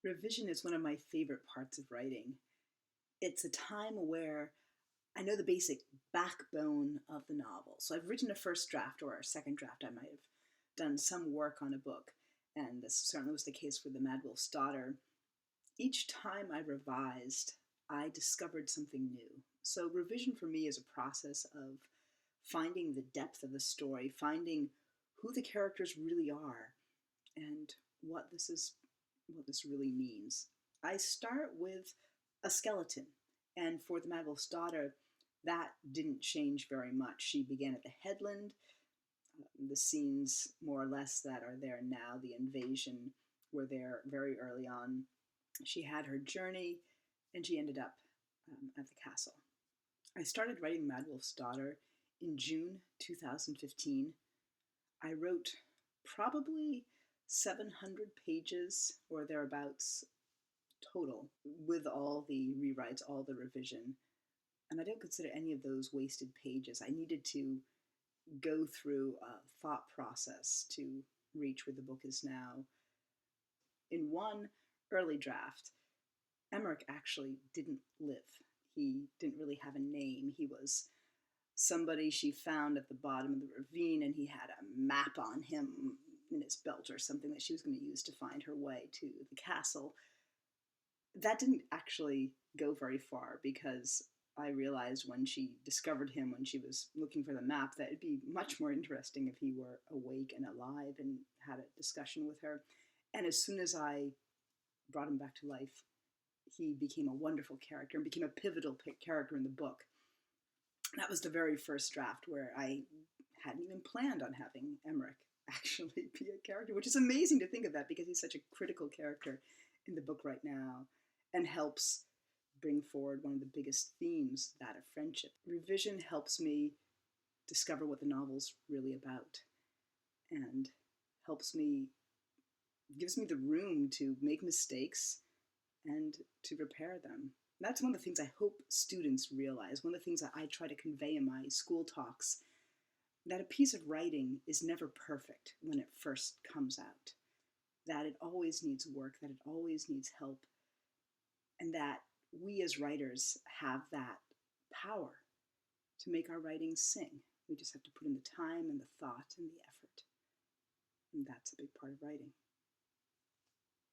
Revision is one of my favorite parts of writing. It's a time where I know the basic backbone of the novel. So I've written a first draft or a second draft. I might have done some work on a book, and this certainly was the case with The Mad Wolf's Daughter. Each time I revised, I discovered something new. So revision for me is a process of finding the depth of the story, finding who the characters really are, and what this really means. I start with a skeleton, and for the Mad Wolf's Daughter, that didn't change very much. She began at the headland. The scenes, more or less, that are there now, the invasion, were there very early on. She had her journey, and she ended up at the castle. I started writing Mad Wolf's Daughter in June 2015. I wrote probably 700 pages or thereabouts total, with all the rewrites, all the revision. And I don't consider any of those wasted pages. I needed to go through a thought process to reach where the book is now. In one early draft, Emmerich actually didn't live. He didn't really have a name. He was somebody she found at the bottom of the ravine, and he had a map on him in his belt or something that she was going to use to find her way to the castle. That didn't actually go very far, because I realized when she discovered him, when she was looking for the map, that it'd be much more interesting if he were awake and alive and had a discussion with her. And as soon as I brought him back to life, he became a wonderful character and became a pivotal character in the book. That was the very first draft, where I hadn't even planned on having Emmerich actually be a character, which is amazing to think of that, because he's such a critical character in the book right now and helps bring forward one of the biggest themes, that of friendship. Revision helps me discover what the novel's really about, and gives me the room to make mistakes and to repair them. That's one of the things I hope students realize, one of the things that I try to convey in my school talks, that a piece of writing is never perfect when it first comes out, that it always needs work, that it always needs help, and that we as writers have that power to make our writing sing. We just have to put in the time and the thought and the effort. And that's a big part of writing.